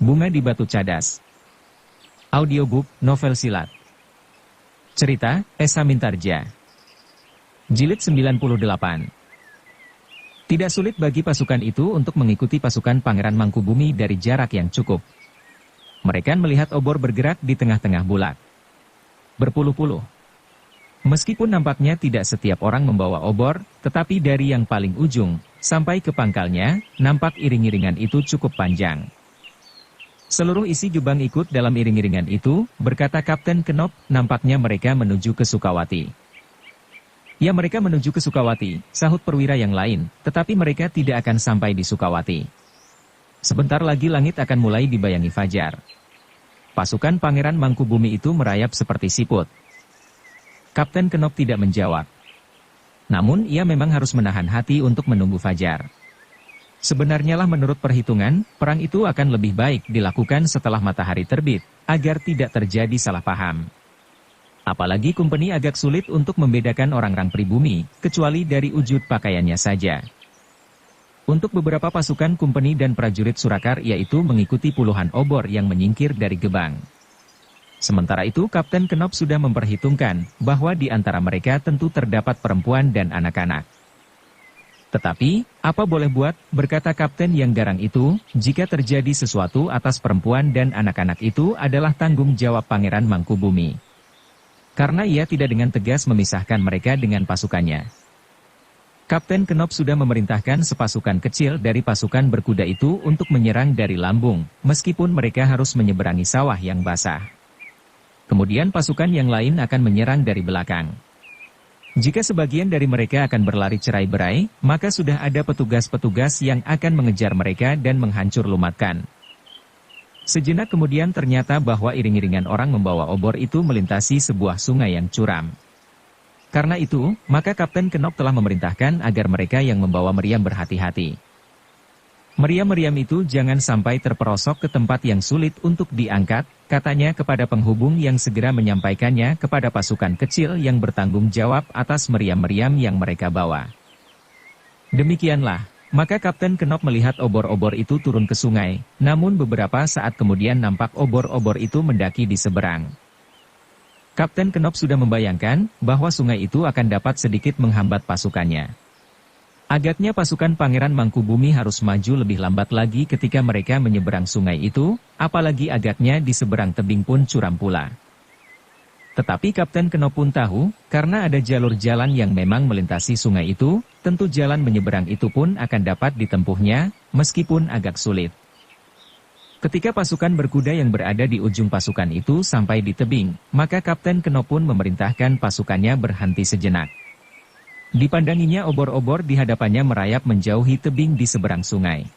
Bunga di Batu Cadas. Audiobook, novel silat. Cerita, Esa Mintarja. Jilid 98. Tidak sulit bagi pasukan itu untuk mengikuti pasukan Pangeran Mangkubumi dari jarak yang cukup. Mereka melihat obor bergerak di tengah-tengah bulak. Berpuluh-puluh. Meskipun nampaknya tidak setiap orang membawa obor, tetapi dari yang paling ujung, sampai ke pangkalnya, nampak iring-iringan itu cukup panjang. Seluruh isi Gebang ikut dalam iring-iringan itu, berkata Kapten Kenop, nampaknya mereka menuju ke Sukawati. Ya, mereka menuju ke Sukawati, sahut perwira yang lain, tetapi mereka tidak akan sampai di Sukawati. Sebentar lagi langit akan mulai dibayangi fajar. Pasukan Pangeran Mangkubumi itu merayap seperti siput. Kapten Kenop tidak menjawab. Namun ia memang harus menahan hati untuk menunggu fajar. Sebenarnya lah menurut perhitungan, perang itu akan lebih baik dilakukan setelah matahari terbit, agar tidak terjadi salah paham. Apalagi Kumpeni agak sulit untuk membedakan orang-orang pribumi, kecuali dari wujud pakaiannya saja. Untuk beberapa pasukan Kumpeni dan prajurit Surakar yaitu mengikuti puluhan obor yang menyingkir dari Gebang. Sementara itu Kapten Kenop sudah memperhitungkan, bahwa di antara mereka tentu terdapat perempuan dan anak-anak. Tetapi, apa boleh buat, berkata kapten yang garang itu, jika terjadi sesuatu atas perempuan dan anak-anak itu adalah tanggung jawab Pangeran Mangkubumi. Karena ia tidak dengan tegas memisahkan mereka dengan pasukannya. Kapten Kenop sudah memerintahkan sepasukan kecil dari pasukan berkuda itu untuk menyerang dari lambung, meskipun mereka harus menyeberangi sawah yang basah. Kemudian pasukan yang lain akan menyerang dari belakang. Jika sebagian dari mereka akan berlari cerai-berai, maka sudah ada petugas-petugas yang akan mengejar mereka dan menghancur lumatkan. Sejenak kemudian ternyata bahwa iring-iringan orang membawa obor itu melintasi sebuah sungai yang curam. Karena itu, maka Kapten Kenop telah memerintahkan agar mereka yang membawa meriam berhati-hati. Meriam-meriam itu jangan sampai terperosok ke tempat yang sulit untuk diangkat, katanya kepada penghubung yang segera menyampaikannya kepada pasukan kecil yang bertanggung jawab atas meriam-meriam yang mereka bawa. Demikianlah, maka Kapten Kenop melihat obor-obor itu turun ke sungai, namun beberapa saat kemudian nampak obor-obor itu mendaki di seberang. Kapten Kenop sudah membayangkan bahwa sungai itu akan dapat sedikit menghambat pasukannya. Agaknya pasukan Pangeran Mangkubumi harus maju lebih lambat lagi ketika mereka menyeberang sungai itu, apalagi agaknya di seberang tebing pun curam pula. Tetapi Kapten Kenop pun tahu, karena ada jalur jalan yang memang melintasi sungai itu, tentu jalan menyeberang itu pun akan dapat ditempuhnya, meskipun agak sulit. Ketika pasukan berkuda yang berada di ujung pasukan itu sampai di tebing, maka Kapten Kenop pun memerintahkan pasukannya berhenti sejenak. Dipandanginya obor-obor di hadapannya merayap menjauhi tebing di seberang sungai.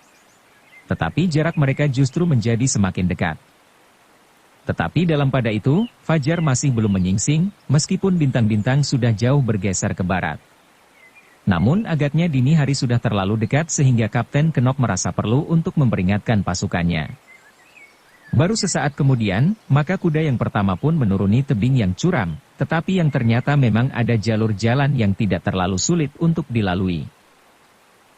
Tetapi jarak mereka justru menjadi semakin dekat. Tetapi dalam pada itu, fajar masih belum menyingsing, meskipun bintang-bintang sudah jauh bergeser ke barat. Namun agaknya dini hari sudah terlalu dekat sehingga Kapten Kenop merasa perlu untuk memperingatkan pasukannya. Baru sesaat kemudian, maka kuda yang pertama pun menuruni tebing yang curam, tetapi yang ternyata memang ada jalur jalan yang tidak terlalu sulit untuk dilalui.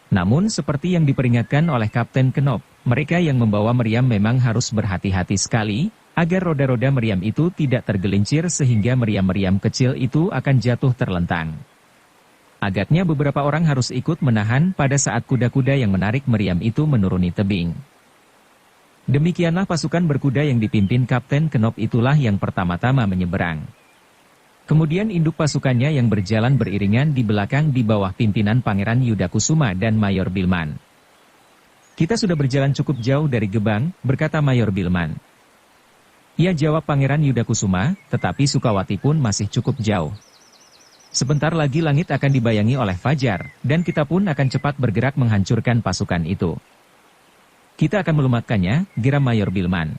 Namun seperti yang diperingatkan oleh Kapten Kenop, mereka yang membawa meriam memang harus berhati-hati sekali, agar roda-roda meriam itu tidak tergelincir sehingga meriam-meriam kecil itu akan jatuh terlentang. Agaknya beberapa orang harus ikut menahan pada saat kuda-kuda yang menarik meriam itu menuruni tebing. Demikianlah pasukan berkuda yang dipimpin Kapten Kenop itulah yang pertama-tama menyeberang. Kemudian induk pasukannya yang berjalan beriringan di belakang di bawah pimpinan Pangeran Yudakusuma dan Mayor Bilman. Kita sudah berjalan cukup jauh dari Gebang, berkata Mayor Bilman. Ia jawab Pangeran Yudakusuma, tetapi Sukawati pun masih cukup jauh. Sebentar lagi langit akan dibayangi oleh fajar, dan kita pun akan cepat bergerak menghancurkan pasukan itu. Kita akan melumatkannya, geram Mayor Bilman.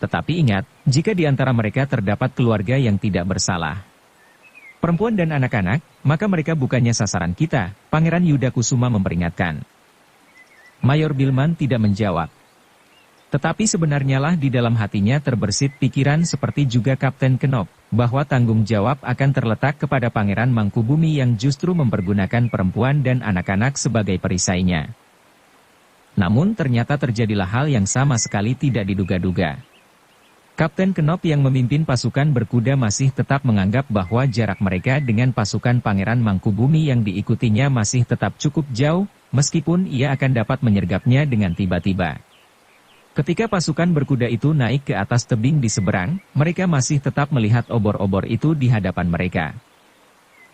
Tetapi ingat, jika di antara mereka terdapat keluarga yang tidak bersalah, perempuan dan anak-anak, maka mereka bukannya sasaran kita, Pangeran Yudakusuma memperingatkan. Mayor Bilman tidak menjawab. Tetapi sebenarnya lah di dalam hatinya terbersit pikiran seperti juga Kapten Kenop, bahwa tanggung jawab akan terletak kepada Pangeran Mangkubumi yang justru mempergunakan perempuan dan anak-anak sebagai perisainya. Namun ternyata terjadilah hal yang sama sekali tidak diduga-duga. Kapten Knop yang memimpin pasukan berkuda masih tetap menganggap bahwa jarak mereka dengan pasukan Pangeran Mangkubumi yang diikutinya masih tetap cukup jauh, meskipun ia akan dapat menyergapnya dengan tiba-tiba. Ketika pasukan berkuda itu naik ke atas tebing di seberang, mereka masih tetap melihat obor-obor itu di hadapan mereka.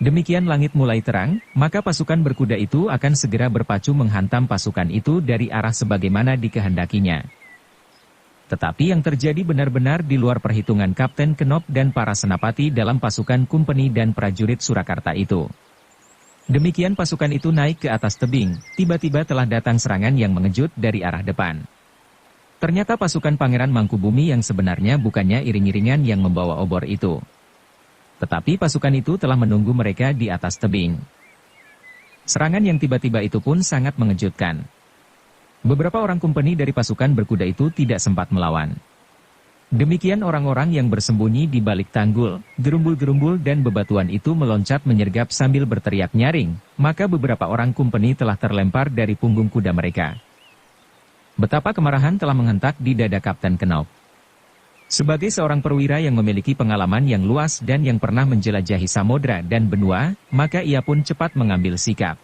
Demikian langit mulai terang, maka pasukan berkuda itu akan segera berpacu menghantam pasukan itu dari arah sebagaimana dikehendakinya. Tetapi yang terjadi benar-benar di luar perhitungan Kapten Knop dan para senapati dalam pasukan kumpeni dan prajurit Surakarta itu. Demikian pasukan itu naik ke atas tebing, tiba-tiba telah datang serangan yang mengejut dari arah depan. Ternyata pasukan Pangeran Mangkubumi yang sebenarnya bukannya iring-iringan yang membawa obor itu. Tetapi pasukan itu telah menunggu mereka di atas tebing. Serangan yang tiba-tiba itu pun sangat mengejutkan. Beberapa orang kumpeni dari pasukan berkuda itu tidak sempat melawan. Demikian orang-orang yang bersembunyi di balik tanggul, gerumbul-gerumbul dan bebatuan itu meloncat menyergap sambil berteriak nyaring, maka beberapa orang kumpeni telah terlempar dari punggung kuda mereka. Betapa kemarahan telah menghentak di dada Kapten Knop. Sebagai seorang perwira yang memiliki pengalaman yang luas dan yang pernah menjelajahi samudra dan benua, maka ia pun cepat mengambil sikap.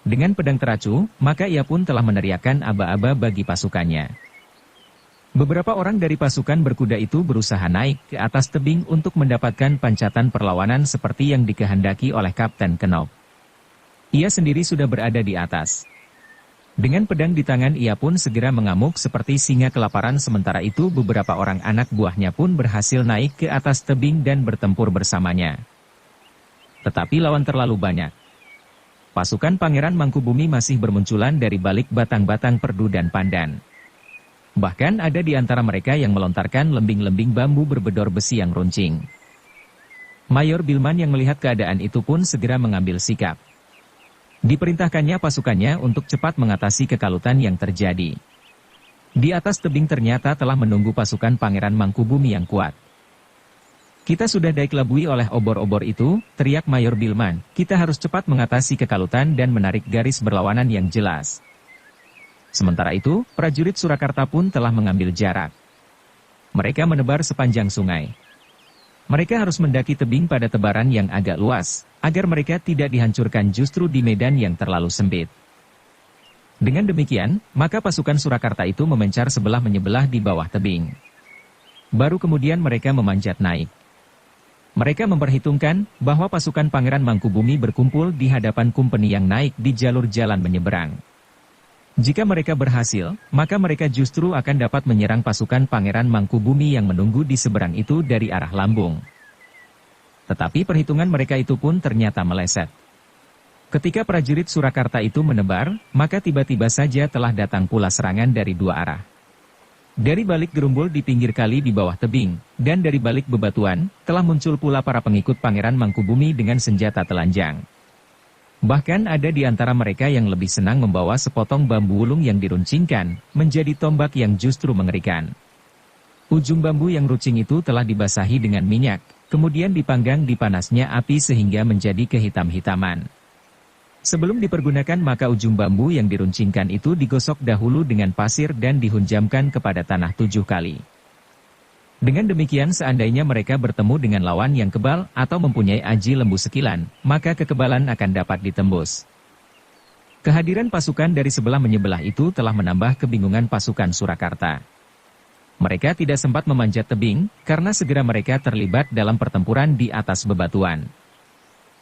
Dengan pedang teracu, maka ia pun telah meneriakkan aba-aba bagi pasukannya. Beberapa orang dari pasukan berkuda itu berusaha naik ke atas tebing untuk mendapatkan pancatan perlawanan seperti yang dikehendaki oleh Kapten Knop. Ia sendiri sudah berada di atas. Dengan pedang di tangan ia pun segera mengamuk seperti singa kelaparan, sementara itu beberapa orang anak buahnya pun berhasil naik ke atas tebing dan bertempur bersamanya. Tetapi lawan terlalu banyak. Pasukan Pangeran Mangkubumi masih bermunculan dari balik batang-batang perdu dan pandan. Bahkan ada di antara mereka yang melontarkan lembing-lembing bambu berbedor besi yang runcing. Mayor Bilman yang melihat keadaan itu pun segera mengambil sikap. Diperintahkannya pasukannya untuk cepat mengatasi kekalutan yang terjadi. Di atas tebing ternyata telah menunggu pasukan Pangeran Mangkubumi yang kuat. Kita sudah dikelabui oleh obor-obor itu, teriak Mayor Bilman, kita harus cepat mengatasi kekalutan dan menarik garis berlawanan yang jelas. Sementara itu, prajurit Surakarta pun telah mengambil jarak. Mereka menebar sepanjang sungai. Mereka harus mendaki tebing pada tebaran yang agak luas, agar mereka tidak dihancurkan justru di medan yang terlalu sempit. Dengan demikian, maka pasukan Surakarta itu memencar sebelah menyebelah di bawah tebing. Baru kemudian mereka memanjat naik. Mereka memperhitungkan bahwa pasukan Pangeran Mangkubumi berkumpul di hadapan kumpeni yang naik di jalur jalan menyeberang. Jika mereka berhasil, maka mereka justru akan dapat menyerang pasukan Pangeran Mangkubumi yang menunggu di seberang itu dari arah lambung. Tetapi perhitungan mereka itu pun ternyata meleset. Ketika prajurit Surakarta itu menebar, maka tiba-tiba saja telah datang pula serangan dari dua arah. Dari balik gerumbul di pinggir kali di bawah tebing, dan dari balik bebatuan, telah muncul pula para pengikut Pangeran Mangkubumi dengan senjata telanjang. Bahkan ada di antara mereka yang lebih senang membawa sepotong bambu ulung yang diruncingkan, menjadi tombak yang justru mengerikan. Ujung bambu yang runcing itu telah dibasahi dengan minyak, kemudian dipanggang di panasnya api sehingga menjadi kehitam-hitaman. Sebelum dipergunakan maka ujung bambu yang diruncingkan itu digosok dahulu dengan pasir dan dihunjamkan kepada tanah 7 kali. Dengan demikian seandainya mereka bertemu dengan lawan yang kebal atau mempunyai aji lembu sekilan, maka kekebalan akan dapat ditembus. Kehadiran pasukan dari sebelah menyebelah itu telah menambah kebingungan pasukan Surakarta. Mereka tidak sempat memanjat tebing, karena segera mereka terlibat dalam pertempuran di atas bebatuan.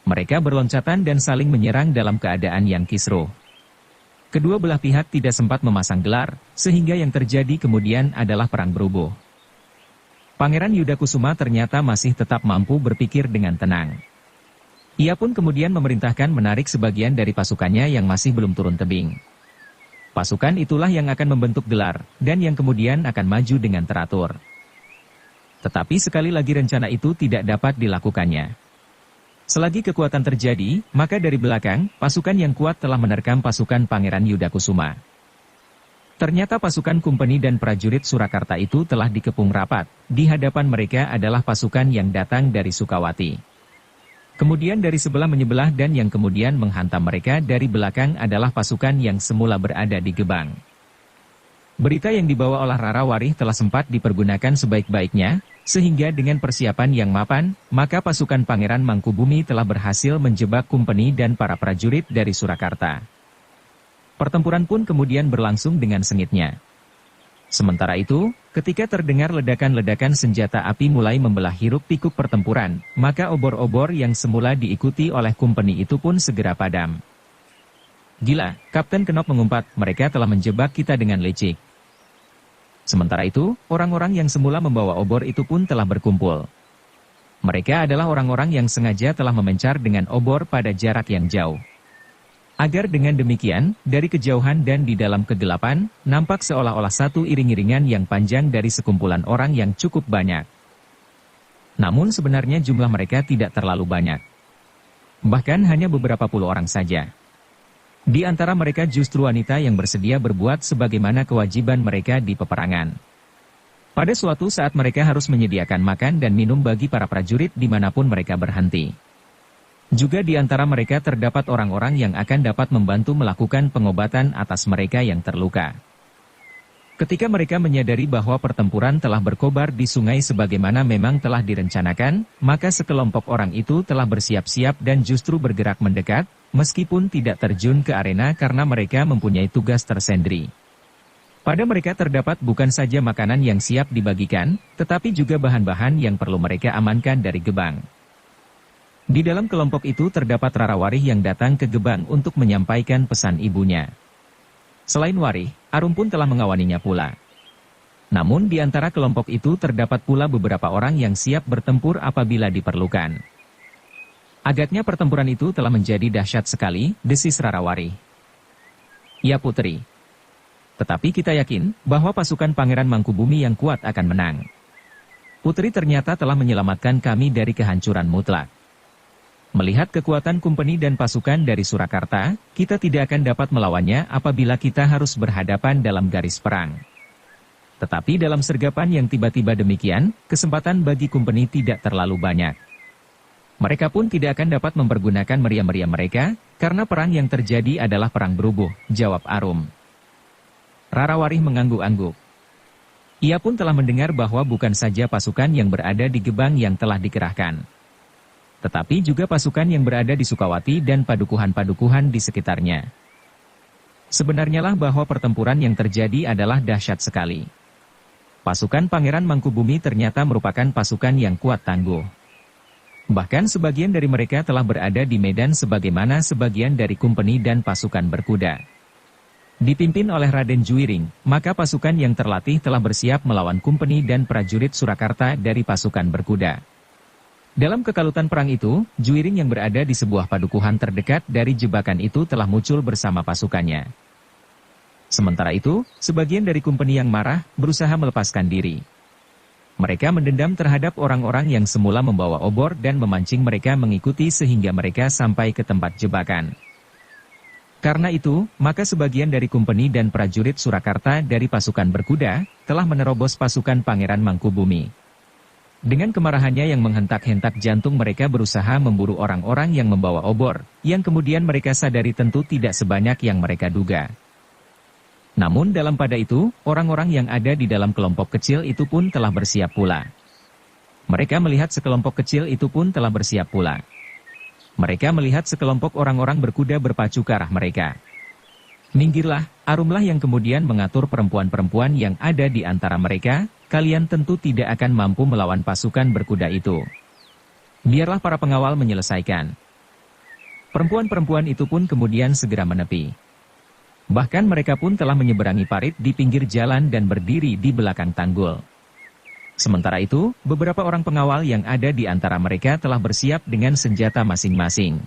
Mereka berloncatan dan saling menyerang dalam keadaan yang kisruh. Kedua belah pihak tidak sempat memasang gelar, sehingga yang terjadi kemudian adalah perang berubuh. Pangeran Yudakusuma ternyata masih tetap mampu berpikir dengan tenang. Ia pun kemudian memerintahkan menarik sebagian dari pasukannya yang masih belum turun tebing. Pasukan itulah yang akan membentuk gelar, dan yang kemudian akan maju dengan teratur. Tetapi sekali lagi rencana itu tidak dapat dilakukannya. Selagi kekuatan terjadi, maka dari belakang, pasukan yang kuat telah menerkam pasukan Pangeran Yudakusuma. Ternyata pasukan kumpeni dan prajurit Surakarta itu telah dikepung rapat, di hadapan mereka adalah pasukan yang datang dari Sukawati. Kemudian dari sebelah menyebelah dan yang kemudian menghantam mereka dari belakang adalah pasukan yang semula berada di Gebang. Berita yang dibawa oleh Rarawarih telah sempat dipergunakan sebaik-baiknya, sehingga dengan persiapan yang mapan, maka pasukan Pangeran Mangkubumi telah berhasil menjebak Kumpeni dan para prajurit dari Surakarta. Pertempuran pun kemudian berlangsung dengan sengitnya. Sementara itu, ketika terdengar ledakan-ledakan senjata api mulai membelah hiruk-pikuk pertempuran, maka obor-obor yang semula diikuti oleh Kumpeni itu pun segera padam. Gila, Kapten Kenop mengumpat, mereka telah menjebak kita dengan licik. Sementara itu, orang-orang yang semula membawa obor itu pun telah berkumpul. Mereka adalah orang-orang yang sengaja telah memencar dengan obor pada jarak yang jauh. Agar dengan demikian, dari kejauhan dan di dalam kegelapan, nampak seolah-olah satu iring-iringan yang panjang dari sekumpulan orang yang cukup banyak. Namun sebenarnya jumlah mereka tidak terlalu banyak. Bahkan hanya beberapa puluh orang saja. Di antara mereka justru wanita yang bersedia berbuat sebagaimana kewajiban mereka di peperangan. Pada suatu saat mereka harus menyediakan makan dan minum bagi para prajurit dimanapun mereka berhenti. Juga di antara mereka terdapat orang-orang yang akan dapat membantu melakukan pengobatan atas mereka yang terluka. Ketika mereka menyadari bahwa pertempuran telah berkobar di sungai sebagaimana memang telah direncanakan, maka sekelompok orang itu telah bersiap-siap dan justru bergerak mendekat, meskipun tidak terjun ke arena karena mereka mempunyai tugas tersendiri. Pada mereka terdapat bukan saja makanan yang siap dibagikan, tetapi juga bahan-bahan yang perlu mereka amankan dari Gebang. Di dalam kelompok itu terdapat Rarawarih yang datang ke Gebang untuk menyampaikan pesan ibunya. Selain Warih, Arum pun telah mengawaninya pula. Namun di antara kelompok itu terdapat pula beberapa orang yang siap bertempur apabila diperlukan. Agaknya pertempuran itu telah menjadi dahsyat sekali, desis Rarawarih. Ya putri. Tetapi kita yakin bahwa pasukan Pangeran Mangkubumi yang kuat akan menang. Putri ternyata telah menyelamatkan kami dari kehancuran mutlak. Melihat kekuatan Kumpeni dan pasukan dari Surakarta, kita tidak akan dapat melawannya apabila kita harus berhadapan dalam garis perang. Tetapi dalam sergapan yang tiba-tiba demikian, kesempatan bagi Kumpeni tidak terlalu banyak. Mereka pun tidak akan dapat mempergunakan meriam-meriam mereka, karena perang yang terjadi adalah perang berubuh, jawab Arum. Rarawarih mengangguk-angguk. Ia pun telah mendengar bahwa bukan saja pasukan yang berada di Gebang yang telah dikerahkan, tetapi juga pasukan yang berada di Sukawati dan padukuhan-padukuhan di sekitarnya. Sebenarnya lah bahwa pertempuran yang terjadi adalah dahsyat sekali. Pasukan Pangeran Mangkubumi ternyata merupakan pasukan yang kuat tangguh. Bahkan sebagian dari mereka telah berada di medan sebagaimana sebagian dari Kumpeni dan pasukan berkuda. Dipimpin oleh Raden Juwiring, maka pasukan yang terlatih telah bersiap melawan Kumpeni dan prajurit Surakarta dari pasukan berkuda. Dalam kekalutan perang itu, Juwiring yang berada di sebuah padukuhan terdekat dari jebakan itu telah muncul bersama pasukannya. Sementara itu, sebagian dari Kumpeni yang marah, berusaha melepaskan diri. Mereka mendendam terhadap orang-orang yang semula membawa obor dan memancing mereka mengikuti sehingga mereka sampai ke tempat jebakan. Karena itu, maka sebagian dari Kumpeni dan prajurit Surakarta dari pasukan berkuda, telah menerobos pasukan Pangeran Mangkubumi. Dengan kemarahannya yang menghentak-hentak jantung mereka berusaha memburu orang-orang yang membawa obor, yang kemudian mereka sadari tentu tidak sebanyak yang mereka duga. Namun dalam pada itu, orang-orang yang ada di dalam kelompok kecil itu pun telah bersiap pula. Mereka melihat sekelompok kecil itu pun telah bersiap pula. Mereka melihat sekelompok orang-orang berkuda berpacu ke arah mereka. Minggirlah, Arumlah yang kemudian mengatur perempuan-perempuan yang ada di antara mereka. Kalian tentu tidak akan mampu melawan pasukan berkuda itu. Biarlah para pengawal menyelesaikan. Perempuan-perempuan itu pun kemudian segera menepi. Bahkan mereka pun telah menyeberangi parit di pinggir jalan dan berdiri di belakang tanggul. Sementara itu, beberapa orang pengawal yang ada di antara mereka telah bersiap dengan senjata masing-masing.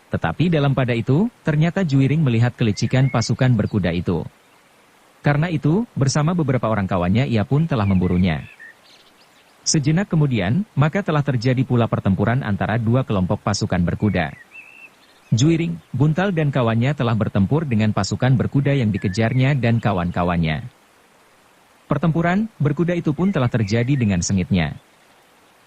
Tetapi dalam pada itu, ternyata Juwiring melihat kelicikan pasukan berkuda itu. Karena itu, bersama beberapa orang kawannya ia pun telah memburunya. Sejenak kemudian, maka telah terjadi pula pertempuran antara dua kelompok pasukan berkuda. Juwiring, Buntal dan kawannya telah bertempur dengan pasukan berkuda yang dikejarnya dan kawan-kawannya. Pertempuran berkuda itu pun telah terjadi dengan sengitnya.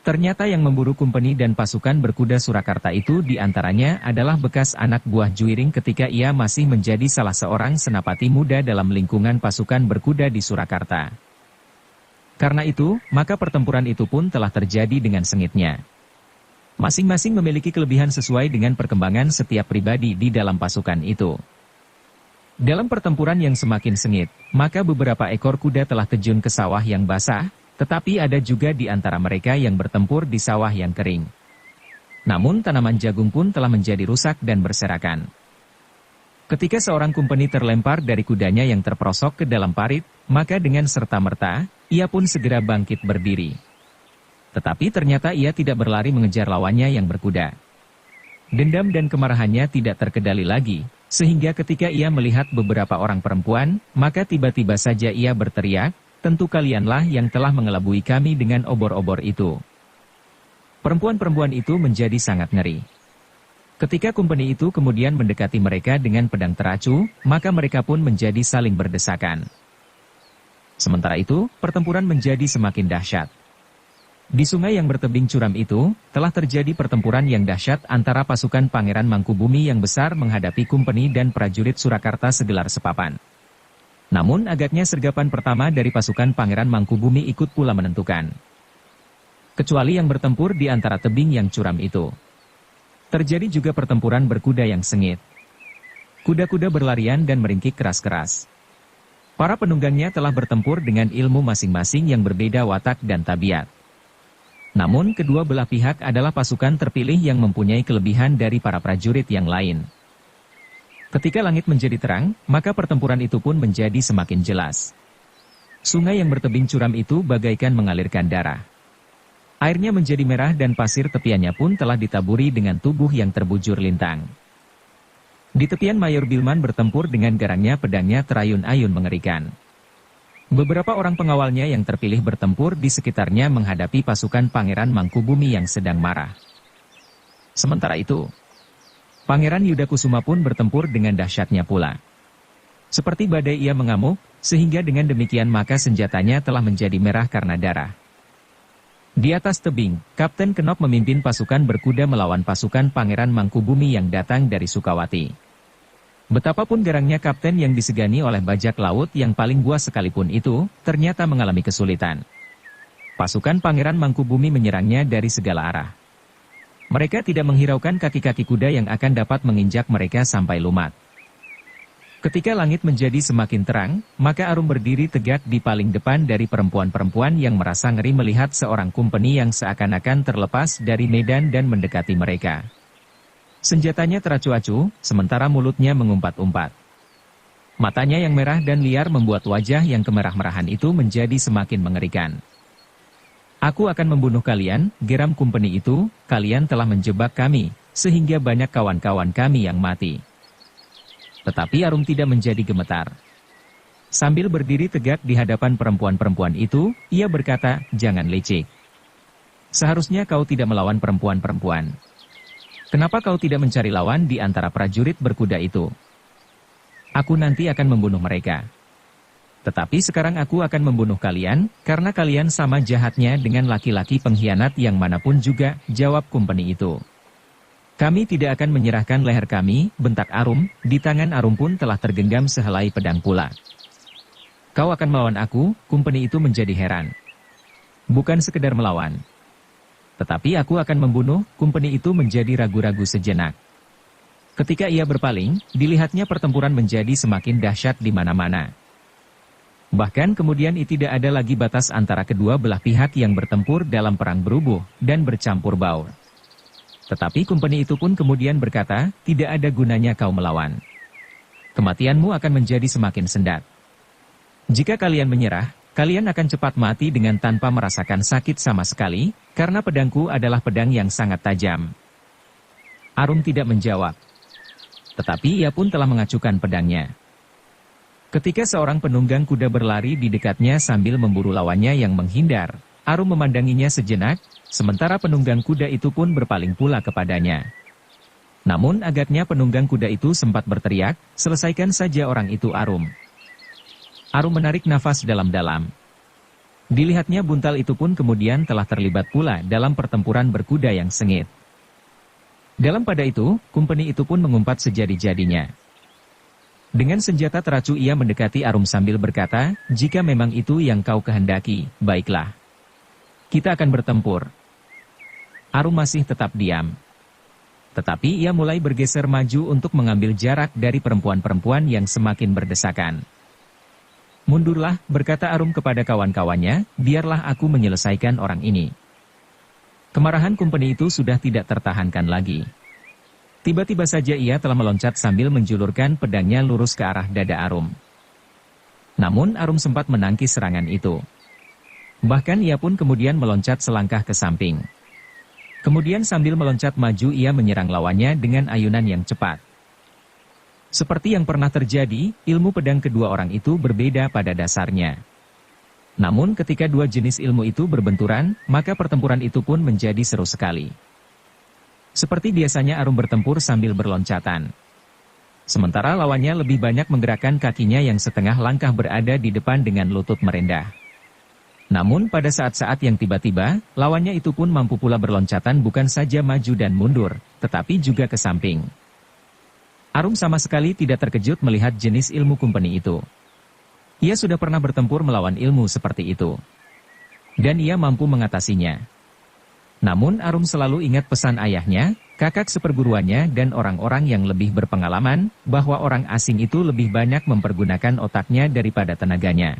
Ternyata yang memburu kumpeni dan pasukan berkuda Surakarta itu diantaranya adalah bekas anak buah Juiring ketika ia masih menjadi salah seorang senapati muda dalam lingkungan pasukan berkuda di Surakarta. Karena itu, maka pertempuran itu pun telah terjadi dengan sengitnya. Masing-masing memiliki kelebihan sesuai dengan perkembangan setiap pribadi di dalam pasukan itu. Dalam pertempuran yang semakin sengit, maka beberapa ekor kuda telah terjun ke sawah yang basah, tetapi ada juga di antara mereka yang bertempur di sawah yang kering. Namun tanaman jagung pun telah menjadi rusak dan berserakan. Ketika seorang kumpeni terlempar dari kudanya yang terperosok ke dalam parit, maka dengan serta-merta, ia pun segera bangkit berdiri. Tetapi ternyata ia tidak berlari mengejar lawannya yang berkuda. Dendam dan kemarahannya tidak terkendali lagi, sehingga ketika ia melihat beberapa orang perempuan, maka tiba-tiba saja ia berteriak, "Tentu kalianlah yang telah mengelabui kami dengan obor-obor itu." Perempuan-perempuan itu menjadi sangat ngeri. Ketika kumpeni itu kemudian mendekati mereka dengan pedang teracu, maka mereka pun menjadi saling berdesakan. Sementara itu, pertempuran menjadi semakin dahsyat. Di sungai yang bertebing curam itu, telah terjadi pertempuran yang dahsyat antara pasukan Pangeran Mangkubumi yang besar menghadapi kumpeni dan prajurit Surakarta segelar sepapan. Namun agaknya sergapan pertama dari pasukan Pangeran Mangkubumi ikut pula menentukan. Kecuali yang bertempur di antara tebing yang curam itu. Terjadi juga pertempuran berkuda yang sengit. Kuda-kuda berlarian dan meringkik keras-keras. Para penunggangnya telah bertempur dengan ilmu masing-masing yang berbeda watak dan tabiat. Namun kedua belah pihak adalah pasukan terpilih yang mempunyai kelebihan dari para prajurit yang lain. Ketika langit menjadi terang, maka pertempuran itu pun menjadi semakin jelas. Sungai yang bertebing curam itu bagaikan mengalirkan darah. Airnya menjadi merah dan pasir tepiannya pun telah ditaburi dengan tubuh yang terbujur lintang. Di tepian Mayor Bilman bertempur dengan garangnya pedangnya terayun-ayun mengerikan. Beberapa orang pengawalnya yang terpilih bertempur di sekitarnya menghadapi pasukan Pangeran Mangkubumi yang sedang marah. Sementara itu, Pangeran Yudakusuma pun bertempur dengan dahsyatnya pula. Seperti badai ia mengamuk, sehingga dengan demikian maka senjatanya telah menjadi merah karena darah. Di atas tebing, Kapten Kenop memimpin pasukan berkuda melawan pasukan Pangeran Mangkubumi yang datang dari Sukawati. Betapapun garangnya kapten yang disegani oleh bajak laut yang paling buas sekalipun itu, ternyata mengalami kesulitan. Pasukan Pangeran Mangkubumi menyerangnya dari segala arah. Mereka tidak menghiraukan kaki-kaki kuda yang akan dapat menginjak mereka sampai lumat. Ketika langit menjadi semakin terang, maka Arum berdiri tegak di paling depan dari perempuan-perempuan yang merasa ngeri melihat seorang kumpeni yang seakan-akan terlepas dari medan dan mendekati mereka. Senjatanya teracu-acu, sementara mulutnya mengumpat-umpat. Matanya yang merah dan liar membuat wajah yang kemerah-merahan itu menjadi semakin mengerikan. "Aku akan membunuh kalian," geram kumpeni itu, "kalian telah menjebak kami, sehingga banyak kawan-kawan kami yang mati." Tetapi Arum tidak menjadi gemetar. Sambil berdiri tegak di hadapan perempuan-perempuan itu, ia berkata, "Jangan licik. Seharusnya kau tidak melawan perempuan-perempuan. Kenapa kau tidak mencari lawan di antara prajurit berkuda itu? Aku nanti akan membunuh mereka. Tetapi sekarang aku akan membunuh kalian, karena kalian sama jahatnya dengan laki-laki pengkhianat yang manapun juga," jawab kumpeni itu. "Kami tidak akan menyerahkan leher kami," bentak Arum, di tangan Arum pun telah tergenggam sehelai pedang pula. "Kau akan melawan aku?" Kumpeni itu menjadi heran. "Bukan sekedar melawan. Tetapi aku akan membunuh," kumpeni itu menjadi ragu-ragu sejenak. Ketika ia berpaling, dilihatnya pertempuran menjadi semakin dahsyat di mana-mana. Bahkan kemudian tidak ada lagi batas antara kedua belah pihak yang bertempur dalam perang berubuh dan bercampur baur. Tetapi kumpeni itu pun kemudian berkata, "Tidak ada gunanya kau melawan. Kematianmu akan menjadi semakin sendat. Jika kalian menyerah, kalian akan cepat mati dengan tanpa merasakan sakit sama sekali, karena pedangku adalah pedang yang sangat tajam." Arum tidak menjawab. Tetapi ia pun telah mengacukan pedangnya. Ketika seorang penunggang kuda berlari di dekatnya sambil memburu lawannya yang menghindar, Arum memandanginya sejenak, sementara penunggang kuda itu pun berpaling pula kepadanya. Namun agaknya penunggang kuda itu sempat berteriak, "Selesaikan saja orang itu Arum." Arum menarik nafas dalam-dalam. Dilihatnya buntal itu pun kemudian telah terlibat pula dalam pertempuran berkuda yang sengit. Dalam pada itu, kumpeni itu pun mengumpat sejadi-jadinya. Dengan senjata teracu ia mendekati Arum sambil berkata, "Jika memang itu yang kau kehendaki, baiklah. Kita akan bertempur." Arum masih tetap diam. Tetapi ia mulai bergeser maju untuk mengambil jarak dari perempuan-perempuan yang semakin berdesakan. "Mundurlah," berkata Arum kepada kawan-kawannya, "biarlah aku menyelesaikan orang ini." Kemarahan kumpeni itu sudah tidak tertahankan lagi. Tiba-tiba saja ia telah meloncat sambil menjulurkan pedangnya lurus ke arah dada Arum. Namun Arum sempat menangkis serangan itu. Bahkan ia pun kemudian meloncat selangkah ke samping. Kemudian sambil meloncat maju ia menyerang lawannya dengan ayunan yang cepat. Seperti yang pernah terjadi, ilmu pedang kedua orang itu berbeda pada dasarnya. Namun ketika dua jenis ilmu itu berbenturan, maka pertempuran itu pun menjadi seru sekali. Seperti biasanya Arum bertempur sambil berloncatan. Sementara lawannya lebih banyak menggerakkan kakinya yang setengah langkah berada di depan dengan lutut merendah. Namun pada saat-saat yang tiba-tiba, lawannya itu pun mampu pula berloncatan bukan saja maju dan mundur, tetapi juga ke samping. Arum sama sekali tidak terkejut melihat jenis ilmu kumpeni itu. Ia sudah pernah bertempur melawan ilmu seperti itu. Dan ia mampu mengatasinya. Namun Arum selalu ingat pesan ayahnya, kakak seperguruannya dan orang-orang yang lebih berpengalaman, bahwa orang asing itu lebih banyak mempergunakan otaknya daripada tenaganya.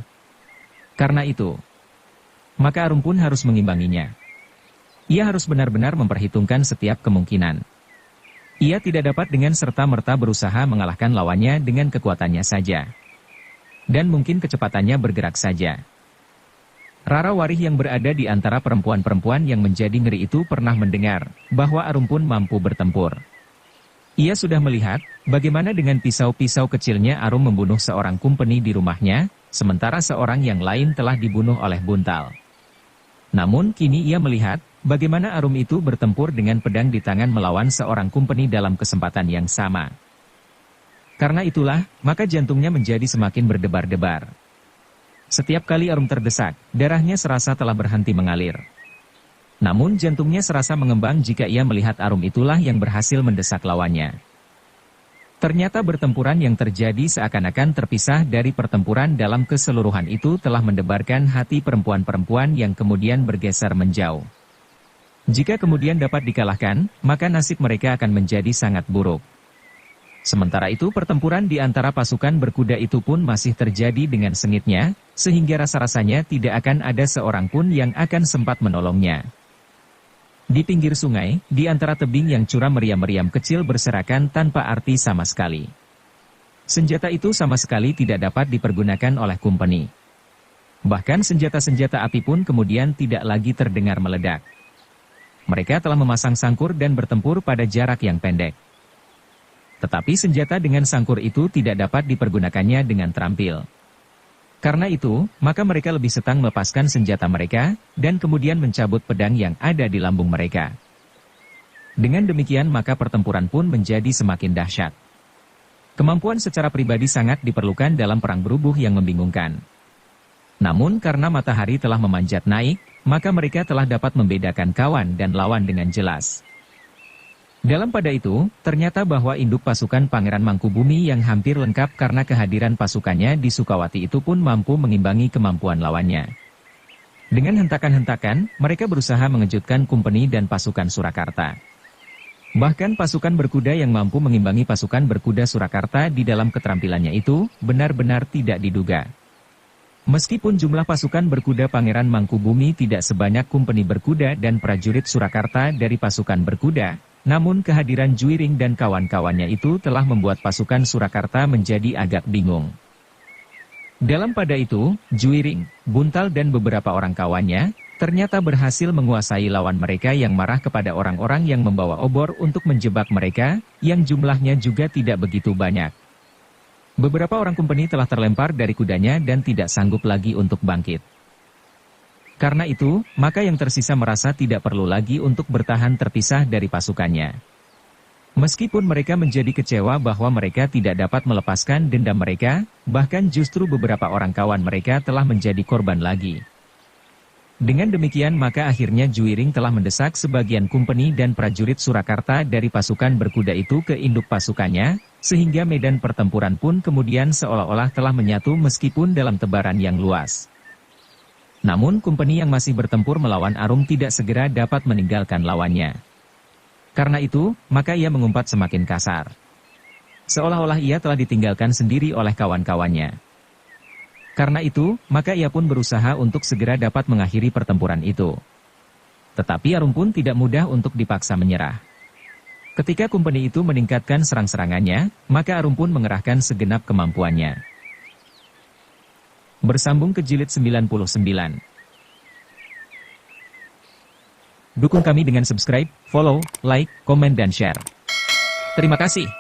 Karena itu, maka Arum pun harus mengimbanginya. Ia harus benar-benar memperhitungkan setiap kemungkinan. Ia tidak dapat dengan serta-merta berusaha mengalahkan lawannya dengan kekuatannya saja. Dan mungkin kecepatannya bergerak saja. Rara Warih yang berada di antara perempuan-perempuan yang menjadi ngeri itu pernah mendengar bahwa Arum pun mampu bertempur. Ia sudah melihat bagaimana dengan pisau-pisau kecilnya Arum membunuh seorang kumpeni di rumahnya, sementara seorang yang lain telah dibunuh oleh buntal. Namun kini ia melihat bagaimana Arum itu bertempur dengan pedang di tangan melawan seorang kumpeni dalam kesempatan yang sama. Karena itulah, maka jantungnya menjadi semakin berdebar-debar. Setiap kali Arum terdesak, darahnya serasa telah berhenti mengalir. Namun jantungnya serasa mengembang jika ia melihat Arum itulah yang berhasil mendesak lawannya. Ternyata pertempuran yang terjadi seakan-akan terpisah dari pertempuran dalam keseluruhan itu telah mendebarkan hati perempuan-perempuan yang kemudian bergeser menjauh. Jika kemudian dapat dikalahkan, maka nasib mereka akan menjadi sangat buruk. Sementara itu pertempuran di antara pasukan berkuda itu pun masih terjadi dengan sengitnya, sehingga rasa-rasanya tidak akan ada seorang pun yang akan sempat menolongnya. Di pinggir sungai, di antara tebing yang curam meriam-meriam kecil berserakan tanpa arti sama sekali. Senjata itu sama sekali tidak dapat dipergunakan oleh kumpeni. Bahkan senjata-senjata api pun kemudian tidak lagi terdengar meledak. Mereka telah memasang sangkur dan bertempur pada jarak yang pendek. Tetapi senjata dengan sangkur itu tidak dapat dipergunakannya dengan terampil. Karena itu, maka mereka lebih senang melepaskan senjata mereka, dan kemudian mencabut pedang yang ada di lambung mereka. Dengan demikian maka pertempuran pun menjadi semakin dahsyat. Kemampuan secara pribadi sangat diperlukan dalam perang berubuh yang membingungkan. Namun karena matahari telah memanjat naik, maka mereka telah dapat membedakan kawan dan lawan dengan jelas. Dalam pada itu, ternyata bahwa induk pasukan Pangeran Mangkubumi yang hampir lengkap karena kehadiran pasukannya di Sukawati itu pun mampu mengimbangi kemampuan lawannya. Dengan hentakan-hentakan, mereka berusaha mengejutkan kumpeni dan pasukan Surakarta. Bahkan pasukan berkuda yang mampu mengimbangi pasukan berkuda Surakarta di dalam keterampilannya itu, benar-benar tidak diduga. Meskipun jumlah pasukan berkuda Pangeran Mangkubumi tidak sebanyak kumpeni berkuda dan prajurit Surakarta dari pasukan berkuda, namun kehadiran Juiring dan kawan-kawannya itu telah membuat pasukan Surakarta menjadi agak bingung. Dalam pada itu, Juiring, Buntal dan beberapa orang kawannya, ternyata berhasil menguasai lawan mereka yang marah kepada orang-orang yang membawa obor untuk menjebak mereka, yang jumlahnya juga tidak begitu banyak. Beberapa orang kumpeni telah terlempar dari kudanya dan tidak sanggup lagi untuk bangkit. Karena itu, maka yang tersisa merasa tidak perlu lagi untuk bertahan terpisah dari pasukannya. Meskipun mereka menjadi kecewa bahwa mereka tidak dapat melepaskan dendam mereka, bahkan justru beberapa orang kawan mereka telah menjadi korban lagi. Dengan demikian maka akhirnya Juwiring telah mendesak sebagian kumpeni dan prajurit Surakarta dari pasukan berkuda itu ke induk pasukannya, sehingga medan pertempuran pun kemudian seolah-olah telah menyatu meskipun dalam tebaran yang luas. Namun kumpeni yang masih bertempur melawan Arum tidak segera dapat meninggalkan lawannya. Karena itu, maka ia mengumpat semakin kasar. Seolah-olah ia telah ditinggalkan sendiri oleh kawan-kawannya. Karena itu, maka ia pun berusaha untuk segera dapat mengakhiri pertempuran itu. Tetapi Arum pun tidak mudah untuk dipaksa menyerah. Ketika kumpeni itu meningkatkan serang-serangannya, maka Arum pun mengerahkan segenap kemampuannya. Bersambung ke jilid 99. Dukung kami dengan subscribe, follow, like, komen dan share. Terima kasih.